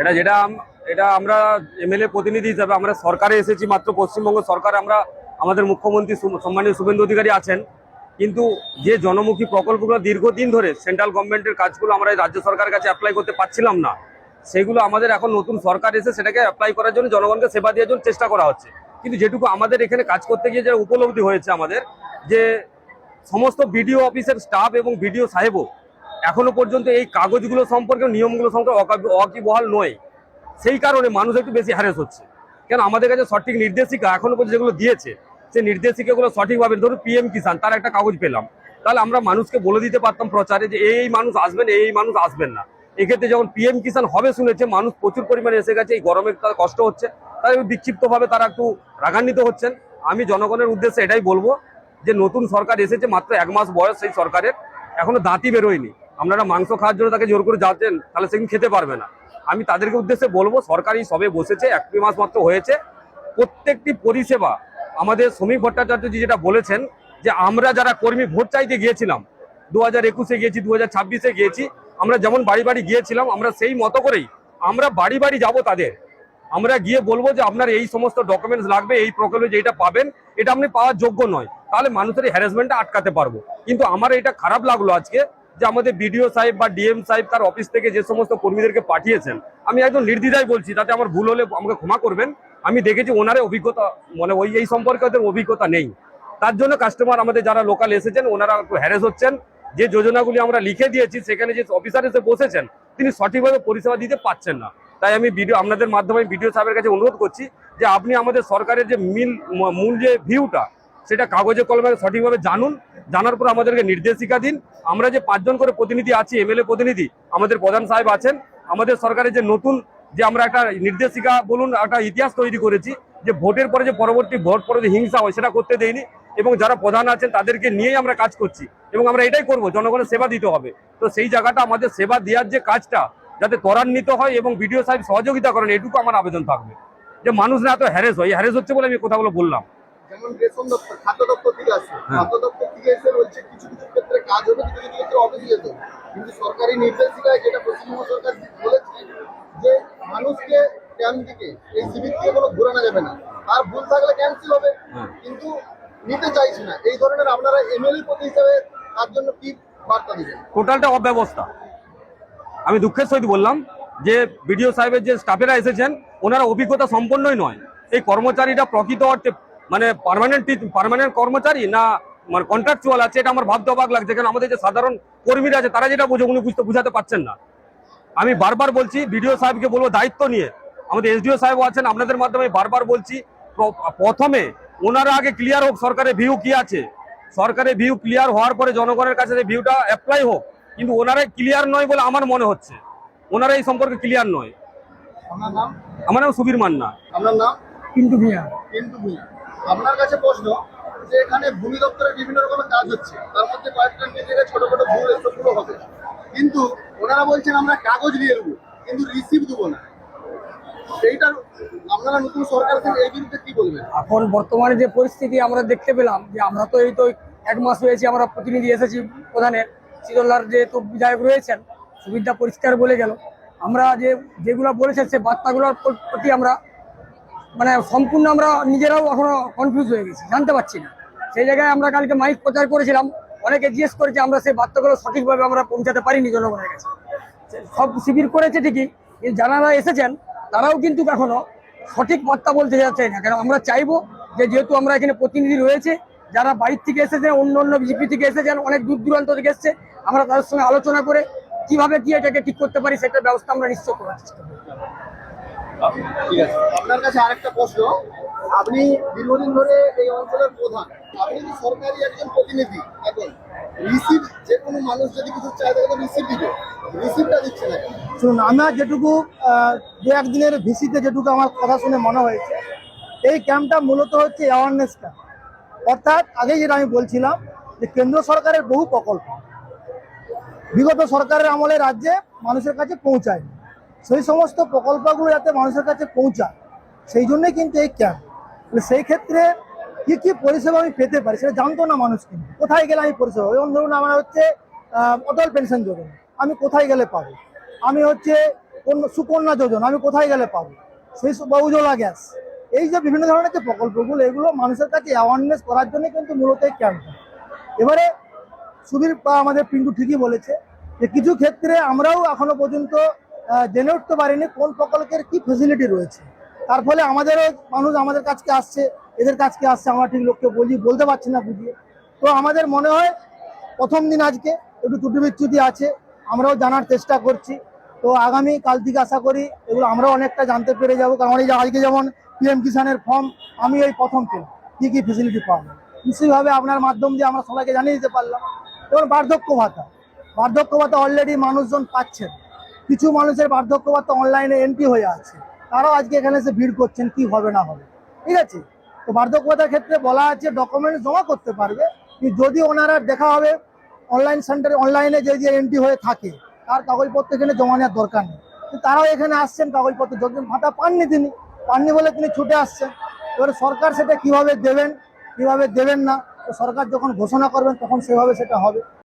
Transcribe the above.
এটা যেটা এটা আমরা এমএলএ প্রতিনিধি হিসাবে আমরা সরকারে এসেছি, মাত্র পশ্চিমবঙ্গ সরকার, আমরা আমাদের মুখ্যমন্ত্রী সম্মানীয় শুভেন্দু অধিকারী আছেন, কিন্তু যে জনমুখী প্রকল্পগুলো দীর্ঘদিন ধরে সেন্ট্রাল গভর্নমেন্টের কাজগুলো আমরা রাজ্য সরকারের কাছে অ্যাপ্লাই করতে পারছিলাম না, সেগুলো আমাদের এখন নতুন সরকার এসে সেটাকে অ্যাপ্লাই করার জন্য জনগণকে সেবা দেওয়ার জন্য চেষ্টা করা হচ্ছে। কিন্তু যেটুকু আমাদের এখানে কাজ করতে গিয়ে যে উপলব্ধি হয়েছে আমাদের, যে সমস্ত বিডিও অফিসের স্টাফ এবং বিডিও সাহেবও এখনো পর্যন্ত এই কাগজগুলো সম্পর্কে, নিয়মগুলো সম্পর্কে ওয়াকিবহাল নয়। সেই কারণে মানুষ একটু বেশি হ্যারেস হচ্ছে। কেন আমাদের কাছে সঠিক নির্দেশিকা এখনো পর্যন্ত যেগুলো দিয়েছে, সেই নির্দেশিকাগুলো সঠিকভাবে, ধরুন পিএম কিষাণ, তার একটা কাগজ পেলাম, তাহলে আমরা মানুষকে বলে দিতে পারতাম প্রচারে যে এই মানুষ আসবেন, এই মানুষ আসবেন না। এক্ষেত্রে যখন পিএম কিষাণ হবে শুনেছে, মানুষ প্রচুর পরিমাণে এসে গেছে, এই গরমে তাদের কষ্ট হচ্ছে, তাই বিক্ষিপ্তভাবে তারা একটু রাগান্বিত হচ্ছেন। আমি জনগণের উদ্দেশ্যে এটাই বলবো যে নতুন সরকার এসেছে, মাত্র 1 মাস বয়স সেই সরকারের, এখনো দাঁতই বেরোয়নি। আপনারা মাংস খাওয়ার জন্য তাকে জোর করে যাচ্ছেন, তাহলে সেদিন খেতে পারবে না। আমি তাদেরকে উদ্দেশ্যে বলবো, সরকারই সবে বসেছে, 1 মাস মাত্র হয়েছে, প্রত্যেকটি পরিষেবা আমাদের শ্রমিক ভট্টাচার্যজি যেটা বলেছেন, যে আমরা যারা কর্মী ভোট চাইতে গিয়েছিলাম, 2021-এ গিয়েছি, 2026-এ গিয়েছি, আমরা যেমন বাড়ি বাড়ি গিয়েছিলাম, আমরা সেই মতো করেই আমরা বাড়ি বাড়ি যাব তাদের। আমরা গিয়ে বলবো যে আপনার এই সমস্ত ডকুমেন্টস লাগবে, এই প্রকল্পে যেটা পাবেন এটা আপনি পাওয়ার যোগ্য নয়, তাহলে মানুষের হ্যারাসমেন্টটা আটকাতে পারবো। কিন্তু আমার এটা খারাপ লাগলো আজকে, যে আমাদের বিডিও সাহেব বা ডিএম সাহেব তার অফিস থেকে যে সমস্ত কর্মীদেরকে পাঠিয়েছেন, আমি একদম নির্দ্বিধায় বলছি, তাতে আমার ভুল হলে আমাকে ক্ষমা করবেন, আমি দেখেছি ওনারে অভিজ্ঞতা, মানে এই সম্পর্কে ওদের অভিজ্ঞতা নেই। তার জন্য কাস্টমার আমাদের যারা লোকাল এসেছেন ওনারা একটু হ্যারেস হচ্ছেন। যে যোজনাগুলি আমরা লিখে দিয়েছি, সেখানে যে অফিসার এসে বসেছেন তিনি সঠিকভাবে পরিষেবা দিতে পারছেন না। তাই আমি আপনাদের মাধ্যমে বিডিও সাহেবের কাছে অনুরোধ করছি যে আপনি আমাদের সরকারের যে মূল যে ভিউটা, সেটা কাগজে কলমে সঠিকভাবে জানুন, জানার পর আমাদেরকে নির্দেশিকা দিন। আমরা যে 5 জন করে প্রতিনিধি আছি, এমএলএ প্রতিনিধি, আমাদের প্রধান সাহেব আছেন, আমাদের সরকারের যে নতুন যে আমরা একটা নির্দেশিকা বলুন, একটা ইতিহাস তৈরি করেছি, যে ভোটের পরে যে পরবর্তী ভোট পরে যে হিংসা হয় সেটা করতে দেয়নি, এবং যারা প্রধান আছেন তাদেরকে নিয়েই আমরা কাজ করছি, এবং আমরা এটাই করব, জনগণের সেবা দিতে হবে। তো সেই জায়গাটা আমাদের সেবা দেওয়ার যে কাজটা যাতে ত্বরান্বিত হয় এবং বিডিও সাহেব সহযোগিতা করেন, এটুকু আমার আবেদন থাকবে, যে মানুষরা এত হ্যারেস হয়। হ্যারেস হচ্ছে বলে আমি কথাগুলো বললাম। যেমন রেশন দপ্তর, খাদ্য দপ্তর থেকে আসছে, খাদ্য দপ্তর থেকে এসে বলছে কিছু কিছু ক্ষেত্রে কাজ হবে, কিছু কিছু ক্ষেত্রে অফিসে যেতে হবে। কিন্তু সরকারি নির্দেশিকায় যেটা পশ্চিমবঙ্গ সরকার বলেছে যে মানুষকে ক্যাম্প থেকে, এই শিবির থেকে কোনো ঘোরানো যাবে না, আর ভুল থাকলে ক্যান্সেল হবে, কিন্তু নিতে চাইছে না। এই ধরনের আপনারা এমএলএ প্রতি হিসাবে তার জন্য কি বার্তা দিবেন? টোটালটা অব্যবস্থা। আমি দুঃখের সহিত বললাম যে বিডিও সাহেবের যে স্টাফেরা এসেছেন ওনারা অভিজ্ঞতা সম্পন্নই নয়। এই কর্মচারীরা প্রকৃত অর্থে মানে পার্মানেন্ট কর্মচারী না মানে কন্ট্রাকচুয়াল আছে, এটা আমার ভাবতে অবাক লাগছে। কারণ আমাদের যে সাধারণ কর্মীরা আছে তারা যেটা বোঝে উনি বুঝাতে পারছেন না। আমি বারবার বলছি, বিডিও সাহেবকে বলবো দায়িত্ব নিয়ে, আমাদের এসডিও সাহেব আছেন, আপনাদের মাধ্যমে বারবার বলছি, প্রথমে ওনারা আগে ক্লিয়ার হোক সরকারের ভিউ কি আছে। সরকারের ভিউ ক্লিয়ার হওয়ার পরে জনগণের কাছে ভিউটা অ্যাপ্লাই হোক। কিন্তু ওনারাই ক্লিয়ার নয় বলে আমার মনে হচ্ছে, ওনারা এই সম্পর্কে ক্লিয়ার নয়। আপনার নাম? আমার নাম সুবীর মান্না। আপনার নাম? কিন্তু মিয়া কিন্তু ভূঁইয়া। আপনার কাছে প্রশ্ন, যে এখানে ভূমি দপ্তরের বিভিন্ন রকমের কাজ হচ্ছে, তার মধ্যে কয়েকটা জায়গায় ছোট ছোট ভুল এসবগুলো হবে, কিন্তু ওনারা বলছেন আমরা কাগজ নিয়ে নেবো কিন্তু রিসিভ দেবো না। এইটার আপনারা নতুন সরকার থেকে এই বিরুদ্ধে কি বলবেন? এখন বর্তমানে যে পরিস্থিতি আমরা দেখতে পেলাম, যে আমরা তো এই তো 1 মাস হয়েছে আমরা প্রতিনিধি এসেছি, প্রধানের শীতলার যেহেতু বিধায়ক রয়েছেন, সুবিধা পরিষ্কার বলে গেল। আমরা যেগুলো বলেছেন সে বার্তাগুলোর প্রতি আমরা মানে সম্পূর্ণ আমরা নিজেরাও এখনো কনফিউজ হয়ে গেছি, জানতে পারছি না। সেই জায়গায় আমরা কালকে মাইক প্রচার করেছিলাম, অনেকে জিজ্ঞেস করেছে, আমরা সেই বার্তাগুলো সঠিকভাবে আমরা পৌঁছাতে পারিনি জনগণের কাছে। সব শিবির করেছে ঠিকই, কিন্তু যারা এসেছেন তারাও কিন্তু এখনো সঠিক বার্তা বলতে যাচ্ছে না। কারণ আমরা চাইবো যে যেহেতু আমরা এখানে প্রতিনিধি রয়েছে, যারা বাইরে থেকে এসেছেন, অন্য অন্য বিজেপি থেকে এসেছেন, অনেক দূর দূরান্ত থেকে এসছে, আমরা তাদের সঙ্গে আলোচনা করে কিভাবে কি এটাকে ঠিক করতে পারি সেটার ব্যবস্থা আমরা নিশ্চয় করার চেষ্টা করব। ঠিক আছে, আপনার কাছে আরেকটা প্রশ্ন, আপনি দীর্ঘদিন ধরে এই অঞ্চলের প্রধান, আপনি কি সরকারি একজন প্রতিনিধি, এখন রিসিভ যে কোনো মানুষ যদি কিছু চায় তাকে তো রিসিভ দিবে, রিসিভটা দিচ্ছে না কেন? শুনুন, আমরা যেটুকু 2-1 দিনের ভিসিতে যেটুকু আমার কথা শুনে মনে হয়েছে, এই ক্যাম্পটা মূলত হচ্ছে অ্যাওয়ারনেস ক্যাম্প। অর্থাৎ আগে যেটা আমি বলছিলাম যে কেন্দ্র সরকারের বহু প্রকল্প বিগত সরকারের আমলে রাজ্যে মানুষের কাছে পৌঁছায়, সেই সমস্ত প্রকল্পগুলো যাতে মানুষের কাছে পৌঁছায় সেই জন্যই কিন্তু এই ক্যাম্প। সেই ক্ষেত্রে কি কি পরিষেবা আমি পেতে পারি সেটা জানতো না মানুষ, কিন্তু কোথায় গেলে আমি পরিষেবা, যেমন ধরুন আমার হচ্ছে অটল পেনশন যোজনা, আমি কোথায় গেলে পাবো, আমি হচ্ছে সুকন্যা যোজনা আমি কোথায় গেলে পাবো, সেই উজ্জ্বলা গ্যাস, এই যে বিভিন্ন ধরনের যে প্রকল্পগুলো, এগুলো মানুষের কাছে অ্যাওয়ারনেস করার জন্য কিন্তু মূলত এই ক্যাম্পটা। এবারে সুবীর বা আমাদের পিন্টু ঠিকই বলেছে যে কিছু ক্ষেত্রে আমরাও এখনো পর্যন্ত জেনে উঠতে পারিনি কোন প্রকল্পের কি ফেসিলিটি রয়েছে। তার ফলে আমাদেরও মানুষ আমাদের কাছকে আসছে, এদের কাছকে আসছে, আমরা ঠিক লোককে বলতে পারছি না বুঝিয়ে। তো আমাদের মনে হয় প্রথম দিন আজকে একটু ত্রুটি বিচ্যুতি আছে, আমরাও জানার চেষ্টা করছি। তো আগামী কাল থেকে আশা করি এগুলো আমরাও অনেকটা জানতে পেরে যাবো। কারণ এই যে আজকে যেমন পিএম কিষানের ফর্ম আমি এই প্রথম পেলাম, কী কী ফেসিলিটি পাবো, নিশ্চয়ইভাবে আপনার মাধ্যম দিয়ে আমরা সবাইকে জানিয়ে দিতে পারলাম। যেমন বার্ধক্য ভাতা অলরেডি মানুষজন পাচ্ছেন, কিছু মানুষের বার্ধক্য ভাতা অনলাইনে এন্ট্রি হয়ে আছে, তারাও আজকে এখানে এসে ভিড় করছেন কি হবে না হবে, ঠিক আছে। তো বার্ধক্য ভাতার ক্ষেত্রে বলা আছে ডকুমেন্টস জমা করতে পারবে, যদি ওনারা দেখা হবে অনলাইন সেন্টারে অনলাইনে যে এন্ট্রি হয়ে থাকে তার কাগজপত্র এখানে জমা নেওয়ার দরকার নেই, তারাও এখানে আসছেন কাগজপত্র, যতদিন ভাতা পাননি বলে তিনি ছুটে আসছেন। এবারে সরকার সেটা কিভাবে দেবেন কিভাবে দেবেন না, তো সরকার যখন ঘোষণা করবেন তখন সেভাবে সেটা হবে।